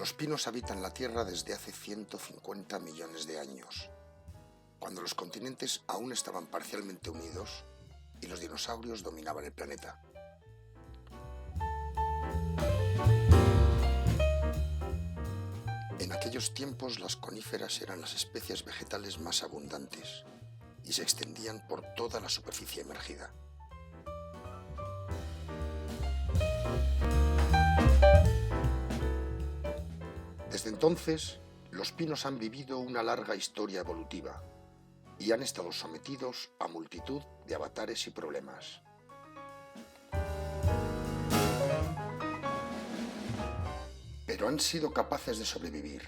Los pinos habitan la Tierra desde hace 150 millones de años, cuando los continentes aún estaban parcialmente unidos y los dinosaurios dominaban el planeta. En aquellos tiempos las coníferas eran las especies vegetales más abundantes y se extendían por toda la superficie emergida. Desde entonces, los pinos han vivido una larga historia evolutiva y han estado sometidos a multitud de avatares y problemas. Pero han sido capaces de sobrevivir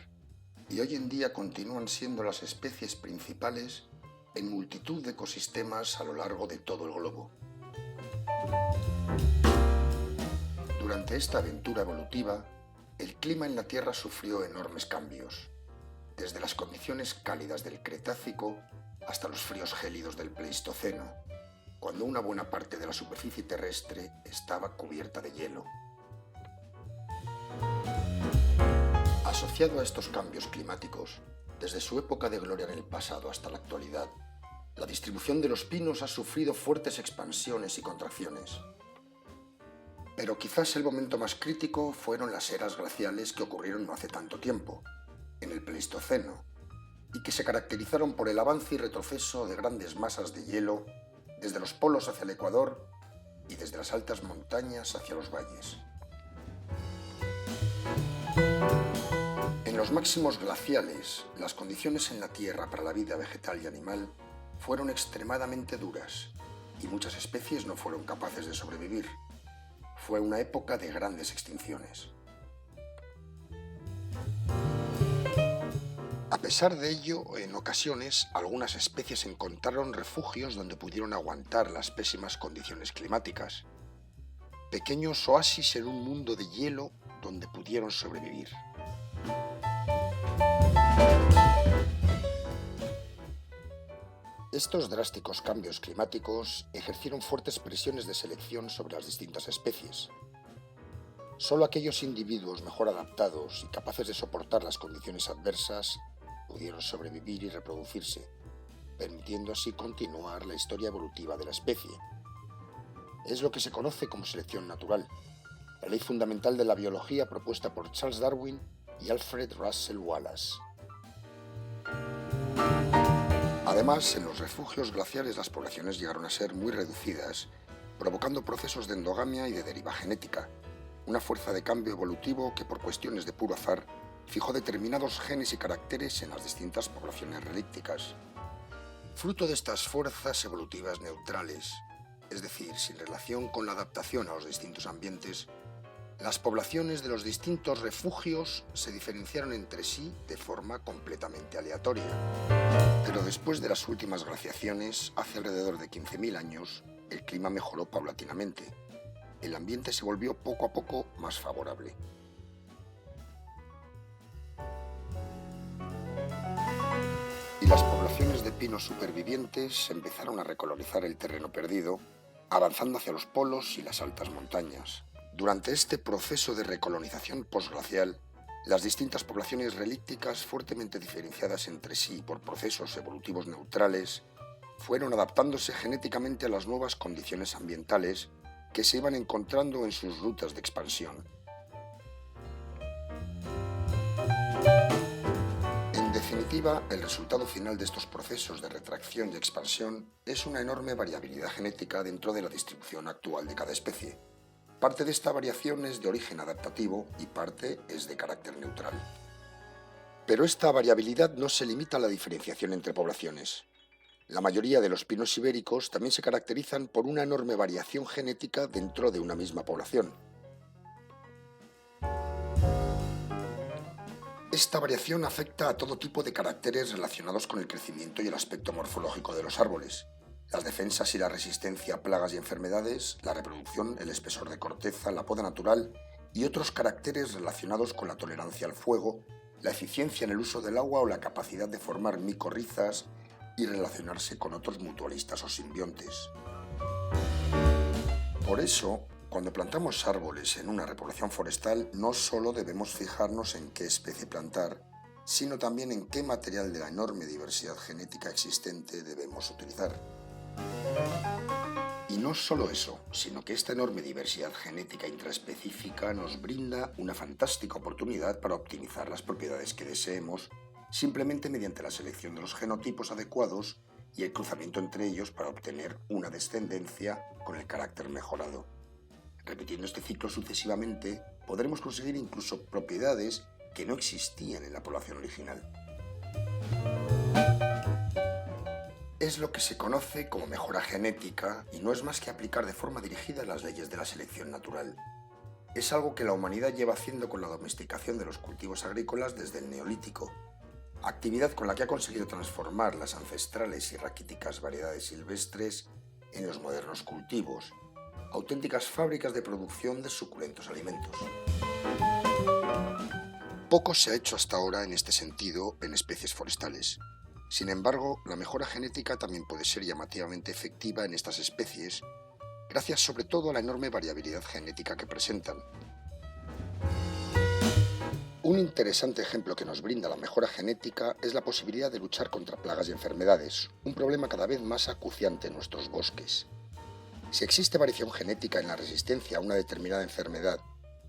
y hoy en día continúan siendo las especies principales en multitud de ecosistemas a lo largo de todo el globo. Durante esta aventura evolutiva, el clima en la Tierra sufrió enormes cambios, desde las condiciones cálidas del Cretácico hasta los fríos gélidos del Pleistoceno, cuando una buena parte de la superficie terrestre estaba cubierta de hielo. Asociado a estos cambios climáticos, desde su época de gloria en el pasado hasta la actualidad, la distribución de los pinos ha sufrido fuertes expansiones y contracciones. Pero quizás el momento más crítico fueron las eras glaciales que ocurrieron no hace tanto tiempo, en el Pleistoceno, y que se caracterizaron por el avance y retroceso de grandes masas de hielo desde los polos hacia el Ecuador y desde las altas montañas hacia los valles. En los máximos glaciales, las condiciones en la Tierra para la vida vegetal y animal fueron extremadamente duras y muchas especies no fueron capaces de sobrevivir. Fue una época de grandes extinciones. A pesar de ello, en ocasiones, algunas especies encontraron refugios donde pudieron aguantar las pésimas condiciones climáticas. Pequeños oasis en un mundo de hielo donde pudieron sobrevivir. Estos drásticos cambios climáticos ejercieron fuertes presiones de selección sobre las distintas especies. Solo aquellos individuos mejor adaptados y capaces de soportar las condiciones adversas pudieron sobrevivir y reproducirse, permitiendo así continuar la historia evolutiva de la especie. Es lo que se conoce como selección natural, la ley fundamental de la biología propuesta por Charles Darwin y Alfred Russel Wallace. Además, en los refugios glaciares las poblaciones llegaron a ser muy reducidas, provocando procesos de endogamia y de deriva genética, una fuerza de cambio evolutivo que por cuestiones de puro azar fijó determinados genes y caracteres en las distintas poblaciones relícticas. Fruto de estas fuerzas evolutivas neutrales, es decir, sin relación con la adaptación a los distintos ambientes, las poblaciones de los distintos refugios se diferenciaron entre sí de forma completamente aleatoria. Pero después de las últimas glaciaciones, hace alrededor de 15.000 años, el clima mejoró paulatinamente. El ambiente se volvió poco a poco más favorable. Y las poblaciones de pinos supervivientes empezaron a recolonizar el terreno perdido, avanzando hacia los polos y las altas montañas. Durante este proceso de recolonización posglacial, las distintas poblaciones relícticas fuertemente diferenciadas entre sí por procesos evolutivos neutrales fueron adaptándose genéticamente a las nuevas condiciones ambientales que se iban encontrando en sus rutas de expansión. En definitiva, el resultado final de estos procesos de retracción y expansión es una enorme variabilidad genética dentro de la distribución actual de cada especie. Parte de esta variación es de origen adaptativo y parte es de carácter neutral. Pero esta variabilidad no se limita a la diferenciación entre poblaciones. La mayoría de los pinos ibéricos también se caracterizan por una enorme variación genética dentro de una misma población. Esta variación afecta a todo tipo de caracteres relacionados con el crecimiento y el aspecto morfológico de los árboles, las defensas y la resistencia a plagas y enfermedades, la reproducción, el espesor de corteza, la poda natural y otros caracteres relacionados con la tolerancia al fuego, la eficiencia en el uso del agua o la capacidad de formar micorrizas y relacionarse con otros mutualistas o simbiontes. Por eso, Cuando plantamos árboles en una repoblación forestal, no solo debemos fijarnos en qué especie plantar, sino también en qué material de la enorme diversidad genética existente debemos utilizar. Y no solo eso, sino que esta enorme diversidad genética intraespecífica nos brinda una fantástica oportunidad para optimizar las propiedades que deseemos, simplemente mediante la selección de los genotipos adecuados y el cruzamiento entre ellos para obtener una descendencia con el carácter mejorado. Repitiendo este ciclo sucesivamente, podremos conseguir incluso propiedades que no existían en la población original. Es lo que se conoce como mejora genética y no es más que aplicar de forma dirigida las leyes de la selección natural. Es algo que la humanidad lleva haciendo con la domesticación de los cultivos agrícolas desde el Neolítico, actividad con la que ha conseguido transformar las ancestrales y raquíticas variedades silvestres en los modernos cultivos, auténticas fábricas de producción de suculentos alimentos. Poco se ha hecho hasta ahora en este sentido en especies forestales. Sin embargo, la mejora genética también puede ser llamativamente efectiva en estas especies, gracias sobre todo a la enorme variabilidad genética que presentan. Un interesante ejemplo que nos brinda la mejora genética es la posibilidad de luchar contra plagas y enfermedades, un problema cada vez más acuciante en nuestros bosques. Si existe variación genética en la resistencia a una determinada enfermedad,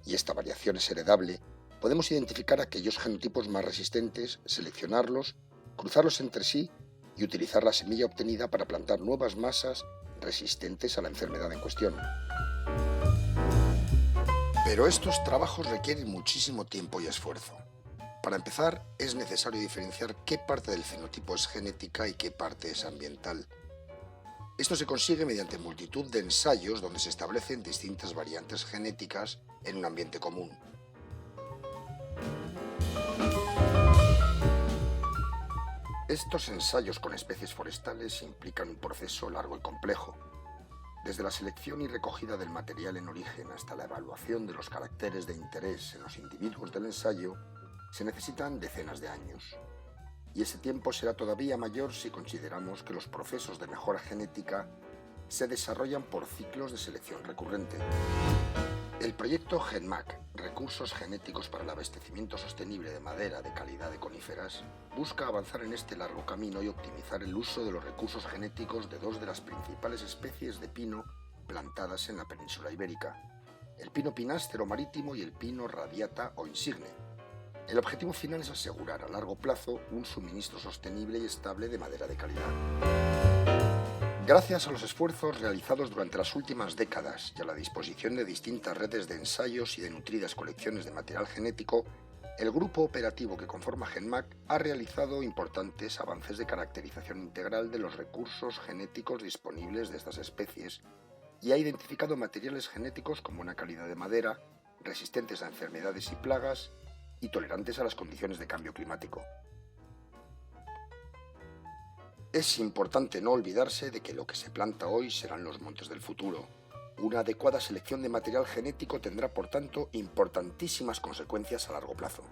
y esta variación es heredable, podemos identificar aquellos genotipos más resistentes, seleccionarlos, cruzarlos entre sí y utilizar la semilla obtenida para plantar nuevas masas resistentes a la enfermedad en cuestión. Pero estos trabajos requieren muchísimo tiempo y esfuerzo. Para empezar, es necesario diferenciar qué parte del fenotipo es genética y qué parte es ambiental. Esto se consigue mediante multitud de ensayos donde se establecen distintas variantes genéticas en un ambiente común. Estos ensayos con especies forestales implican un proceso largo y complejo. Desde la selección y recogida del material en origen hasta la evaluación de los caracteres de interés en los individuos del ensayo, se necesitan decenas de años. Y ese tiempo será todavía mayor si consideramos que los procesos de mejora genética se desarrollan por ciclos de selección recurrente. El proyecto GenMac, Recursos Genéticos para el Abastecimiento Sostenible de Madera de Calidad de Coníferas, busca avanzar en este largo camino y optimizar el uso de los recursos genéticos de dos de las principales especies de pino plantadas en la península ibérica, el pino pinástero marítimo y el pino radiata o insigne. El objetivo final es asegurar a largo plazo un suministro sostenible y estable de madera de calidad. Gracias a los esfuerzos realizados durante las últimas décadas y a la disposición de distintas redes de ensayos y de nutridas colecciones de material genético, el grupo operativo que conforma GenMac ha realizado importantes avances de caracterización integral de los recursos genéticos disponibles de estas especies y ha identificado materiales genéticos con buena calidad de madera, resistentes a enfermedades y plagas y tolerantes a las condiciones de cambio climático. Es importante no olvidarse de que lo que se planta hoy serán los montes del futuro. Una adecuada selección de material genético tendrá, por tanto, importantísimas consecuencias a largo plazo.